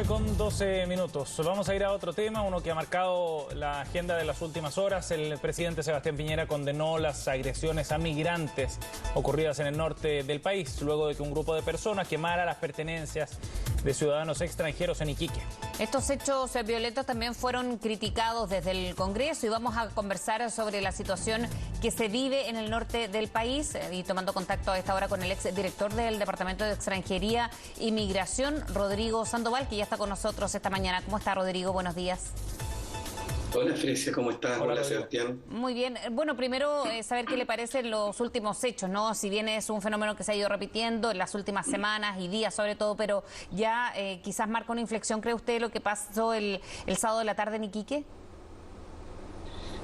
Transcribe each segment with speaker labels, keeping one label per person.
Speaker 1: 9:12. Vamos a ir a otro tema, uno que ha marcado la agenda de las últimas horas. El presidente Sebastián Piñera condenó las agresiones a migrantes ocurridas en el norte del país, luego de que un grupo de personas quemara las pertenencias de ciudadanos extranjeros en Iquique.
Speaker 2: Estos hechos violentos también fueron criticados desde el Congreso y vamos a conversar sobre la situación que se vive en el norte del país y tomando contacto a esta hora con el exdirector del Departamento de Extranjería y Migración, Rodrigo Sandoval, que ya está con nosotros esta mañana. ¿Cómo está, Rodrigo? Buenos días.
Speaker 3: Hola, Frecia, ¿cómo estás?
Speaker 1: Hola,
Speaker 3: Sebastián.
Speaker 2: Muy bien. Bueno, primero saber qué le parecen los últimos hechos, ¿no? Si bien es un fenómeno que se ha ido repitiendo en las últimas semanas y días sobre todo, pero ya quizás marca una inflexión, ¿cree usted, lo que pasó el sábado de la tarde en Iquique?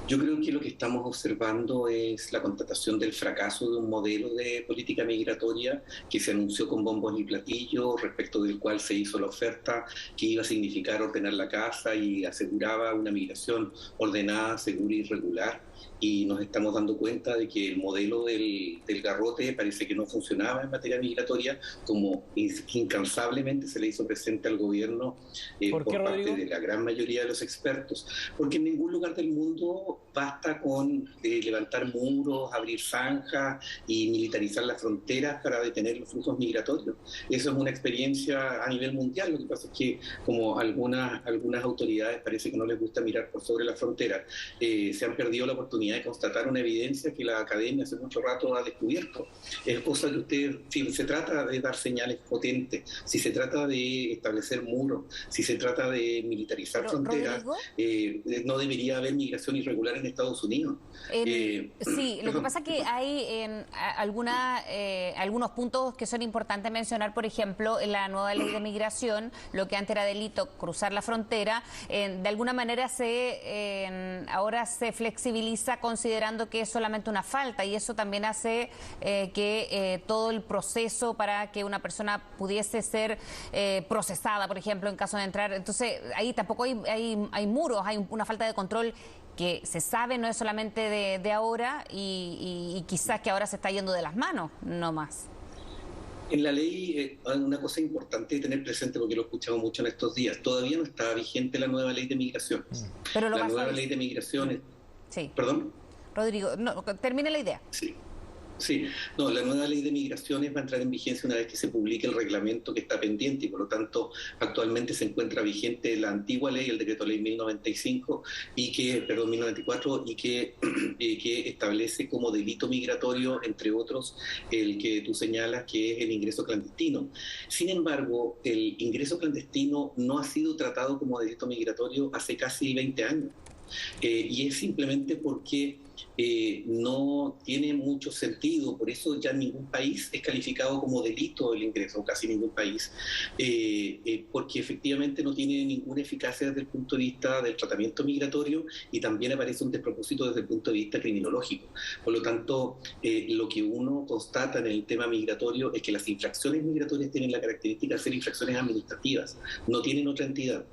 Speaker 3: Yo creo que lo que estamos observando es la constatación del fracaso de un modelo de política migratoria que se anunció con bombos y platillos, respecto del cual se hizo la oferta que iba a significar ordenar la casa y aseguraba una migración ordenada, segura y regular. Y nos estamos dando cuenta de que el modelo del garrote parece que no funcionaba en materia migratoria, como incansablemente se le hizo presente al gobierno por parte de la gran mayoría de los expertos. Porque en ningún lugar del mundo basta con levantar muros, abrir zanjas y militarizar las fronteras para detener los flujos migratorios. Eso es una experiencia a nivel mundial. Lo que pasa es que, como algunas autoridades parece que no les gusta mirar por sobre la frontera, se han perdido la oportunidad de constatar una evidencia que la academia hace mucho rato ha descubierto. Es cosa que si se trata de dar señales potentes, si se trata de establecer muros, si se trata de militarizar fronteras, no debería haber migración irregular en Estados Unidos.
Speaker 2: Sí, lo que pasa es que hay algunos puntos que son importantes mencionar. Por ejemplo, en la nueva ley de migración, lo que antes era delito cruzar la frontera, de alguna manera ahora se flexibiliza considerando que es solamente una falta, y eso también hace que todo el proceso para que una persona pudiese ser procesada, por ejemplo, en caso de entrar. Entonces, ahí tampoco hay muros, hay una falta de control que se sabe no es solamente de ahora y quizás que ahora se está yendo de las manos, no más.
Speaker 3: En la ley, una cosa importante de tener presente, porque lo escuchamos mucho en estos días, todavía no está vigente la nueva ley de migración.
Speaker 2: Pero
Speaker 3: la nueva ley de migración...
Speaker 2: Sí.
Speaker 3: ¿Perdón?
Speaker 2: Rodrigo, no, termine la idea.
Speaker 3: Sí, no, la nueva ley de migraciones va a entrar en vigencia una vez que se publique el reglamento que está pendiente, y por lo tanto actualmente se encuentra vigente la antigua ley, el decreto ley 1094, y que establece como delito migratorio, entre otros, el que tú señalas, que es el ingreso clandestino. Sin embargo, el ingreso clandestino no ha sido tratado como delito migratorio hace casi 20 años. Y es simplemente porque no tiene mucho sentido. Por eso ya ningún país es calificado como delito el ingreso, casi ningún país, porque efectivamente no tiene ninguna eficacia desde el punto de vista del tratamiento migratorio, y también aparece un despropósito desde el punto de vista criminológico. Por lo tanto, lo que uno constata en el tema migratorio es que las infracciones migratorias tienen la característica de ser infracciones administrativas, no tienen otra entidad.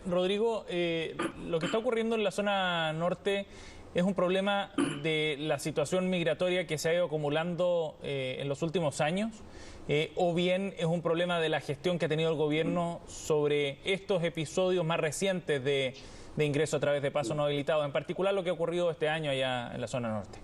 Speaker 1: Rodrigo, lo que está ocurriendo en la zona norte es un problema de la situación migratoria que se ha ido acumulando en los últimos años, o bien es un problema de la gestión que ha tenido el gobierno sobre estos episodios más recientes de ingreso a través de pasos no habilitados, en particular lo que ha ocurrido este año allá en la zona norte.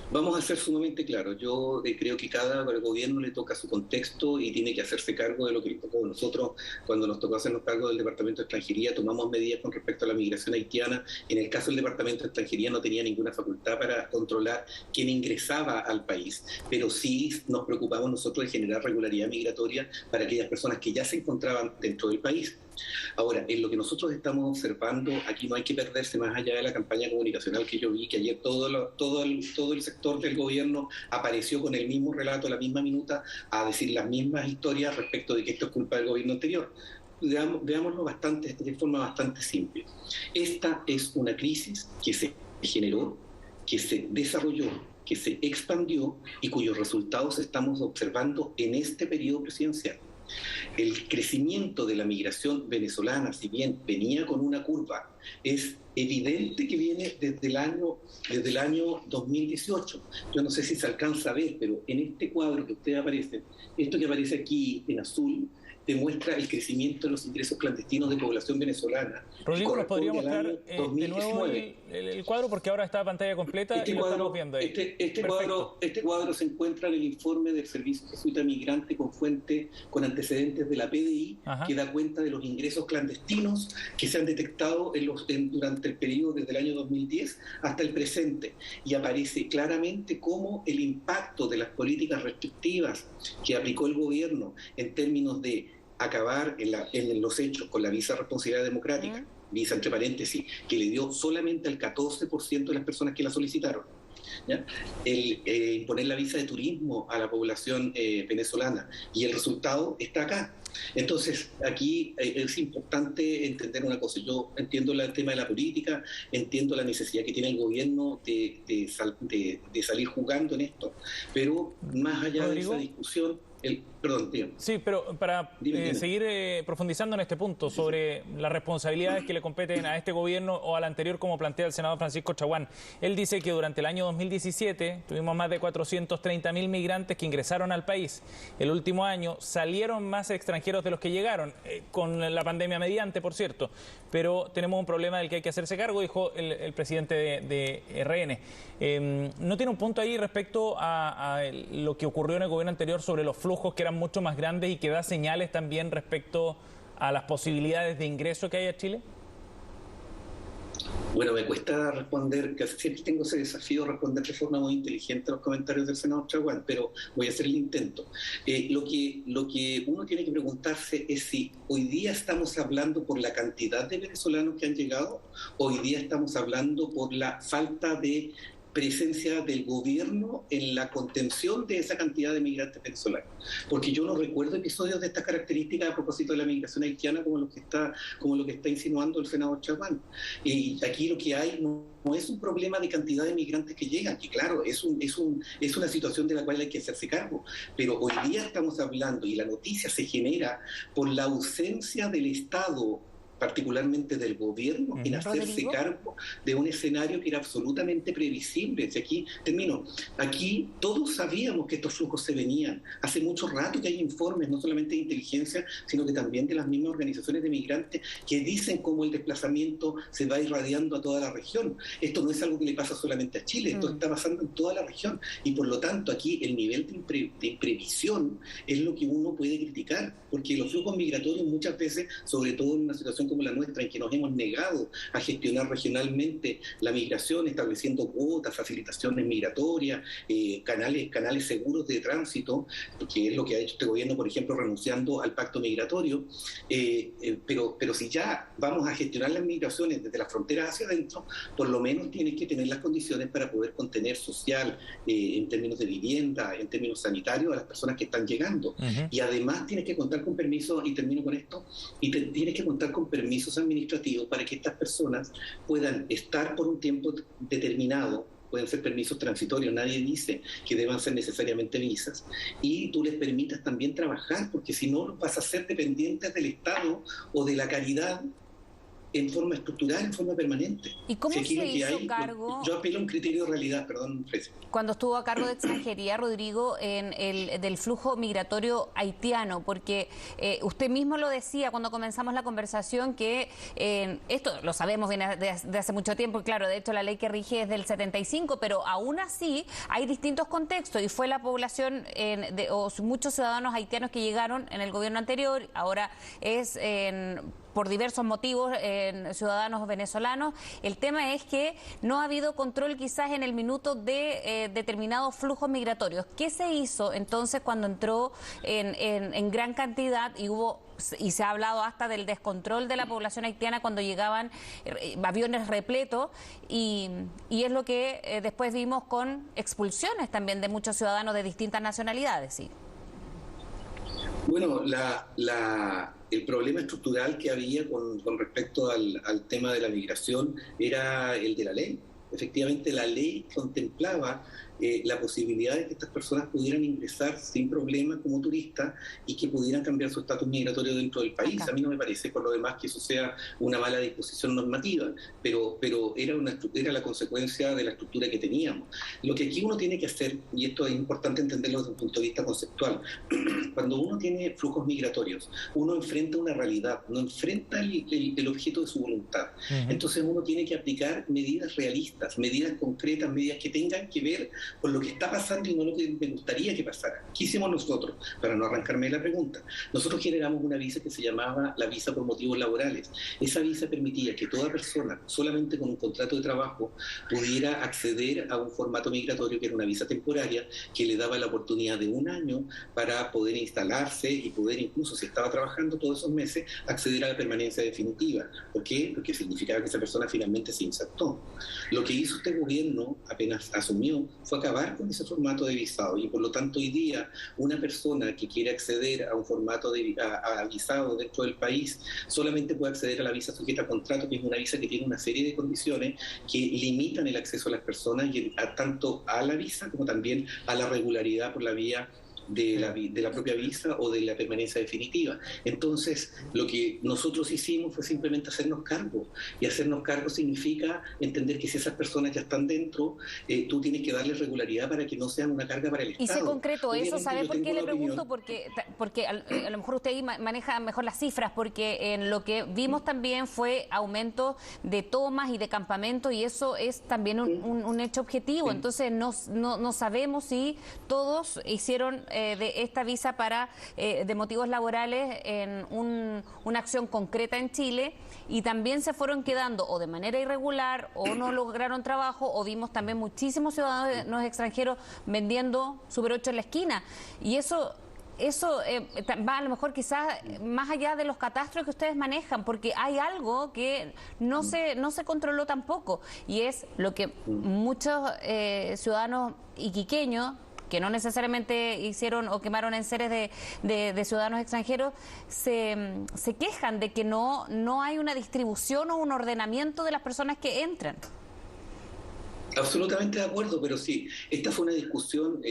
Speaker 3: Vamos a ser sumamente claros. Yo creo que cada gobierno le toca su contexto y tiene que hacerse cargo de lo que le tocó. Nosotros, cuando nos tocó hacernos cargo del Departamento de Extranjería, tomamos medidas con respecto a la migración haitiana. En el caso del Departamento de Extranjería no tenía ninguna facultad para controlar quién ingresaba al país, pero sí nos preocupamos nosotros de generar regularidad migratoria para aquellas personas que ya se encontraban dentro del país. Ahora, en lo que nosotros estamos observando, aquí no hay que perderse más allá de la campaña comunicacional que yo vi, que ayer todo el sector del gobierno apareció con el mismo relato, la misma minuta, a decir las mismas historias respecto de que esto es culpa del gobierno anterior. Veámoslo de forma bastante simple. Esta es una crisis que se generó, que se desarrolló, que se expandió y cuyos resultados estamos observando en este periodo presidencial. El crecimiento de la migración venezolana, si bien venía con una curva es evidente que viene desde el año 2018. Yo no sé si se alcanza a ver, pero en este cuadro que ustedes aparecen, esto que aparece aquí en azul, demuestra el crecimiento de los ingresos clandestinos de población venezolana.
Speaker 1: Rodrigo, ¿nos podría mostrar de nuevo el cuadro? Porque ahora está a pantalla completa y lo estamos viendo ahí.
Speaker 3: Este cuadro se encuentra en el informe del Servicio Jesuita Migrante con fuente, con antecedentes de la PDI, que da cuenta de los ingresos clandestinos que se han detectado durante el periodo desde el año 2010 hasta el presente. Y aparece claramente cómo el impacto de las políticas restrictivas que aplicó el gobierno en términos de acabar en los hechos con la visa de responsabilidad democrática, visa entre paréntesis, que le dio solamente al 14% de las personas que la solicitaron, ¿ya? El imponer la visa de turismo a la población venezolana, y el resultado está acá. Entonces, aquí es importante entender una cosa. Yo entiendo el tema de la política, entiendo la necesidad que tiene el gobierno de salir jugando en esto, pero más allá
Speaker 1: Rodrigo,
Speaker 3: de esa discusión, perdón, tío.
Speaker 1: Sí, pero para seguir profundizando en este punto sobre las responsabilidades que le competen a este gobierno o al anterior, como plantea el senador Francisco Chaguán. Él dice que durante el año 2017 tuvimos más de 430.000 migrantes que ingresaron al país. El último año salieron más extranjeros de los que llegaron, con la pandemia mediante, por cierto. Pero tenemos un problema del que hay que hacerse cargo, dijo el presidente de RN. ¿No tiene un punto ahí respecto a lo que ocurrió en el gobierno anterior sobre los flujos que eran mucho más grandes y que da señales también respecto a las posibilidades de ingreso que hay a Chile?
Speaker 3: Bueno, me cuesta responder, casi siempre tengo ese desafío de responder de forma muy inteligente a los comentarios del senador Chaguán, pero voy a hacer el intento. Lo que uno tiene que preguntarse es si hoy día estamos hablando por la cantidad de venezolanos que han llegado, hoy día estamos hablando por la falta de presencia del gobierno en la contención de esa cantidad de migrantes venezolanos. Porque yo no recuerdo episodios de estas características a propósito de la migración haitiana como lo que está insinuando el senador Chaguán. Y aquí lo que hay no es un problema de cantidad de migrantes que llegan, que claro, es una situación de la cual hay que hacerse cargo, pero hoy día estamos hablando, y la noticia se genera por la ausencia del Estado, particularmente del gobierno, en hacerse cargo de un escenario que era absolutamente previsible. Aquí todos sabíamos que estos flujos se venían. Hace mucho rato que hay informes, no solamente de inteligencia, sino que también de las mismas organizaciones de migrantes, que dicen cómo el desplazamiento se va irradiando a toda la región. Esto no es algo que le pasa solamente a Chile, esto está pasando en toda la región, y por lo tanto aquí el nivel de imprevisión es lo que uno puede criticar, porque los flujos migratorios muchas veces, sobre todo en una situación como la nuestra, en que nos hemos negado a gestionar regionalmente la migración, estableciendo cuotas, facilitaciones migratorias, canales seguros de tránsito, que es lo que ha hecho este gobierno, por ejemplo, renunciando al pacto migratorio, pero si ya vamos a gestionar las migraciones desde las fronteras hacia adentro, por lo menos tienes que tener las condiciones para poder contener social, en términos de vivienda, en términos sanitarios, a las personas que están llegando. Y además tienes que contar con permisos, y termino con esto, tienes que contar con permisos administrativos para que estas personas puedan estar por un tiempo determinado. Pueden ser permisos transitorios, nadie dice que deban ser necesariamente visas, y tú les permitas también trabajar, porque si no vas a ser dependientes del Estado o de la caridad en forma estructural, en forma permanente.
Speaker 2: ¿Y cómo se hizo cargo?
Speaker 3: Yo apelo a un criterio de realidad, perdón,
Speaker 2: cuando estuvo a cargo de extranjería, Rodrigo, del flujo migratorio haitiano, porque usted mismo lo decía cuando comenzamos la conversación, que esto lo sabemos bien de hace mucho tiempo, claro, de hecho la ley que rige es del 75, pero aún así hay distintos contextos, y fue la población o muchos ciudadanos haitianos que llegaron en el gobierno anterior, ahora es por diversos motivos, ciudadanos venezolanos. El tema es que no ha habido control quizás en el minuto de determinados flujos migratorios. ¿Qué se hizo entonces cuando entró en gran cantidad y se ha hablado hasta del descontrol de la población haitiana cuando llegaban aviones repletos, y es lo que después vimos con expulsiones también de muchos ciudadanos de distintas nacionalidades? Sí.
Speaker 3: Bueno, el problema estructural que había con respecto al tema de la migración era el de la ley. Efectivamente, la ley contemplaba la posibilidad de que estas personas pudieran ingresar sin problema como turistas y que pudieran cambiar su estatus migratorio dentro del país. A mí no me parece, por lo demás, que eso sea una mala disposición normativa, pero era la consecuencia de la estructura que teníamos. Lo que aquí uno tiene que hacer, y esto es importante entenderlo desde un punto de vista conceptual, cuando uno tiene flujos migratorios, uno enfrenta una realidad, no enfrenta el objeto de su voluntad. Entonces uno tiene que aplicar medidas realistas, medidas concretas, medidas que tengan que ver con lo que está pasando y no lo que me gustaría que pasara. ¿Qué hicimos nosotros? Para no arrancarme de la pregunta. Nosotros generamos una visa que se llamaba la visa por motivos laborales. Esa visa permitía que toda persona, solamente con un contrato de trabajo, pudiera acceder a un formato migratorio que era una visa temporaria, que le daba la oportunidad de 1 año para poder instalarse y poder, incluso si estaba trabajando todos esos meses, acceder a la permanencia definitiva. ¿Por qué? Porque significaba que esa persona finalmente se insertó. Lo que hizo este gobierno, apenas asumió, fue acabar con ese formato de visado, y por lo tanto hoy día una persona que quiere acceder a un formato de visado dentro del país solamente puede acceder a la visa sujeta a contrato, que es una visa que tiene una serie de condiciones que limitan el acceso a las personas tanto a la visa como también a la regularidad por la vía de la propia visa o de la permanencia definitiva. Entonces, lo que nosotros hicimos fue simplemente hacernos cargo, y hacernos cargo significa entender que si esas personas ya están dentro, tú tienes que darles regularidad para que no sean una carga para el Estado.
Speaker 2: Y se concretó eso, ¿sabe por qué le pregunto?
Speaker 3: Opinión.
Speaker 2: Porque a lo mejor usted ahí maneja mejor las cifras, porque en lo que vimos también fue aumento de tomas y de campamentos, y eso es también un hecho objetivo. Entonces no sabemos si todos hicieron de esta visa de motivos laborales en una acción concreta en Chile, y también se fueron quedando o de manera irregular o no lograron trabajo, o vimos también muchísimos ciudadanos extranjeros vendiendo Super 8 en la esquina, y eso va a lo mejor quizás más allá de los catastros que ustedes manejan, porque hay algo que no se controló tampoco, y es lo que muchos ciudadanos iquiqueños, que no necesariamente hicieron o quemaron enseres de ciudadanos extranjeros, se quejan de que no hay una distribución o un ordenamiento de las personas que entran.
Speaker 3: Absolutamente de acuerdo, pero sí, esta fue una discusión,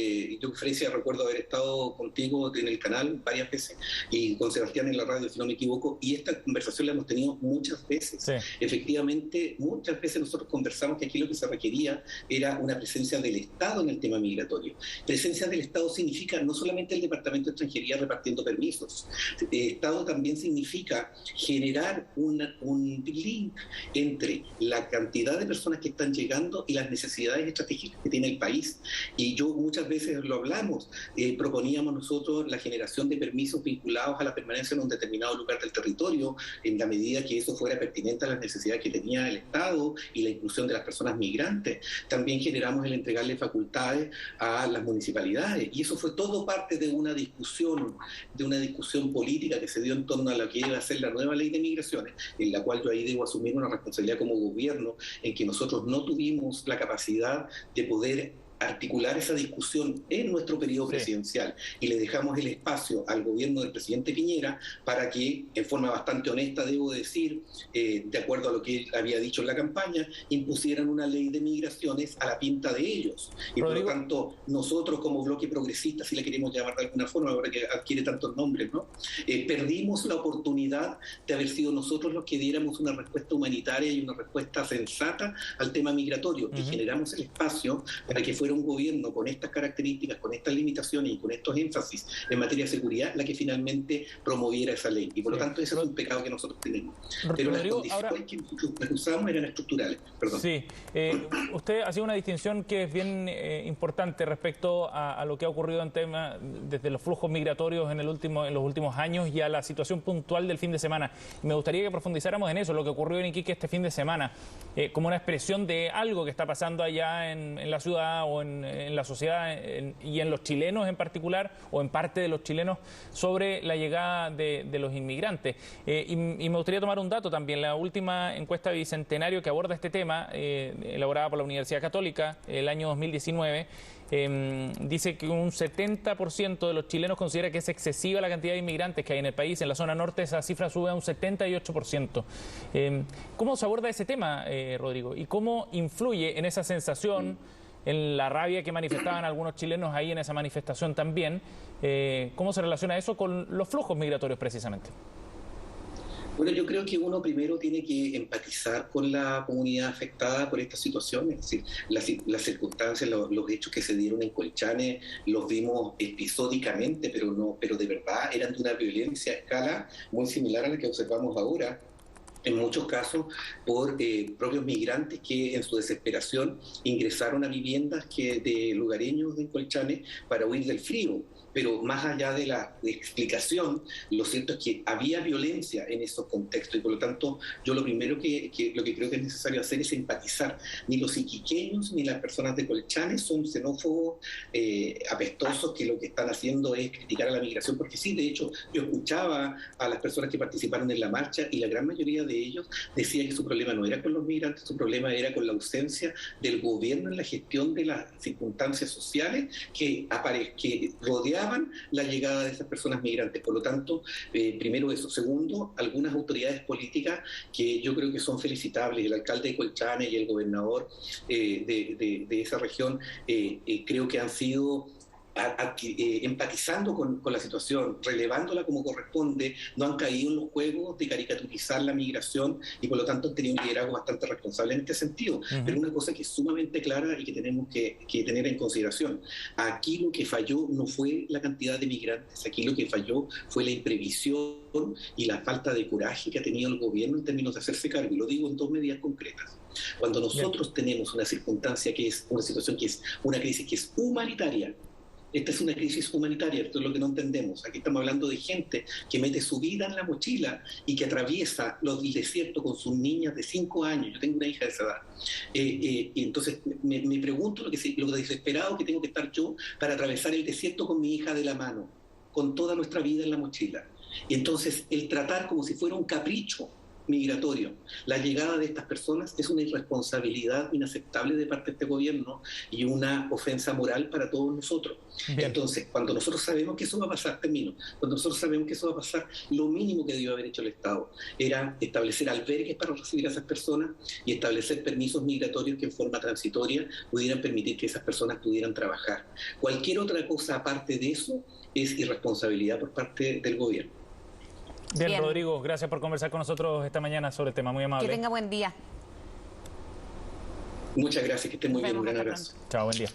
Speaker 3: yo, Frecia, recuerdo haber estado contigo en el canal varias veces y con Sebastián en la radio, si no me equivoco, y esta conversación la hemos tenido muchas veces. Sí. Efectivamente, muchas veces nosotros conversamos que aquí lo que se requería era una presencia del Estado en el tema migratorio. Presencia del Estado significa no solamente el Departamento de Extranjería repartiendo permisos. Estado también significa generar un link entre la cantidad de personas que están llegando y las necesidades estratégicas que tiene el país. Y yo muchas veces lo hablamos, proponíamos nosotros la generación de permisos vinculados a la permanencia en un determinado lugar del territorio, en la medida que eso fuera pertinente a las necesidades que tenía el Estado y la inclusión de las personas migrantes. También generamos el entregarle facultades a las municipalidades, y eso fue todo parte de una discusión política que se dio en torno a lo que iba a ser la nueva ley de migraciones, en la cual yo ahí debo asumir una responsabilidad como gobierno, en que nosotros no tuvimos la capacidad de poder articular esa discusión en nuestro periodo presidencial, y le dejamos el espacio al gobierno del presidente Piñera para que, en forma bastante honesta, debo decir, de acuerdo a lo que él había dicho en la campaña, impusieran una ley de migraciones a la pinta de ellos. Y Rodrigo, por lo tanto, nosotros como bloque progresista, si le queremos llamar de alguna forma, ahora que adquiere tantos nombres, ¿no? Perdimos la oportunidad de haber sido nosotros los que diéramos una respuesta humanitaria y una respuesta sensata al tema migratorio, y generamos el espacio para que fuera un gobierno con estas características, con estas limitaciones y con estos énfasis en materia de seguridad la que finalmente promoviera esa ley. Y por lo tanto ese es un pecado que nosotros tenemos. Pero las condiciones que usamos eran estructurales. Perdón.
Speaker 1: Sí, usted ha sido una distinción que es bien importante respecto a lo que ha ocurrido en tema desde los flujos migratorios en los últimos años y a la situación puntual del fin de semana. Me gustaría que profundizáramos en eso, lo que ocurrió en Iquique este fin de semana, como una expresión de algo que está pasando allá en la ciudad o en la sociedad y en los chilenos en particular, o en parte de los chilenos, sobre la llegada de los inmigrantes. Y me gustaría tomar un dato también. La última encuesta de Bicentenario que aborda este tema, elaborada por la Universidad Católica el año 2019, dice que un 70% de los chilenos considera que es excesiva la cantidad de inmigrantes que hay en el país. En la zona norte esa cifra sube a un 78%. ¿Cómo se aborda ese tema, Rodrigo? ¿Y cómo influye en esa sensación en la rabia que manifestaban algunos chilenos ahí en esa manifestación también. ¿Cómo se relaciona eso con los flujos migratorios precisamente?
Speaker 3: Bueno, yo creo que uno primero tiene que empatizar con la comunidad afectada por esta situación, es decir, las circunstancias, los hechos que se dieron en Colchane los vimos episódicamente, pero de verdad eran de una violencia a escala muy similar a la que observamos ahora, en muchos casos por propios migrantes que en su desesperación ingresaron a viviendas de lugareños de Colchane para huir del frío. Pero más allá de la explicación, lo cierto es que había violencia en esos contextos y por lo tanto yo lo primero que creo que es necesario hacer es empatizar. Ni los iquiqueños ni las personas de Colchane son xenófobos, apestosos, que lo que están haciendo es criticar a la migración, porque sí, de hecho, yo escuchaba a las personas que participaron en la marcha y la gran mayoría de ellos decía que su problema no era con los migrantes, su problema era con la ausencia del gobierno en la gestión de las circunstancias sociales que rodeaban la llegada de esas personas migrantes. Por lo tanto, primero eso. Segundo, algunas autoridades políticas que yo creo que son felicitables. El alcalde de Colchane y el gobernador de esa región creo que han sido empatizando con la situación, relevándola como corresponde, no han caído en los juegos de caricaturizar la migración y por lo tanto han tenido un liderazgo bastante responsable en este sentido. Pero una cosa que es sumamente clara y que tenemos que tener en consideración: aquí lo que falló no fue la cantidad de migrantes, aquí lo que falló fue la imprevisión y la falta de coraje que ha tenido el gobierno en términos de hacerse cargo, y lo digo en dos medidas concretas. Cuando nosotros tenemos una circunstancia que es una situación que es una crisis que es humanitaria, esta es una crisis humanitaria, esto es lo que no entendemos. Aquí estamos hablando de gente que mete su vida en la mochila y que atraviesa el desierto con sus niñas de 5 años. Yo tengo una hija de esa edad. Y entonces me pregunto lo desesperado que tengo que estar yo para atravesar el desierto con mi hija de la mano, con toda nuestra vida en la mochila. Y entonces el tratar como si fuera un capricho migratorio la llegada de estas personas es una irresponsabilidad inaceptable de parte de este gobierno y una ofensa moral para todos nosotros. Bien. Entonces, cuando nosotros sabemos que eso va a pasar, cuando nosotros sabemos que eso va a pasar, lo mínimo que debió haber hecho el Estado era establecer albergues para recibir a esas personas y establecer permisos migratorios que en forma transitoria pudieran permitir que esas personas pudieran trabajar. Cualquier otra cosa aparte de eso es irresponsabilidad por parte del gobierno.
Speaker 1: Bien, Rodrigo, gracias por conversar con nosotros esta mañana sobre el tema, muy amable.
Speaker 2: Que tenga buen día.
Speaker 3: Muchas gracias, que estén muy bien, un gran abrazo.
Speaker 1: Chao, buen día.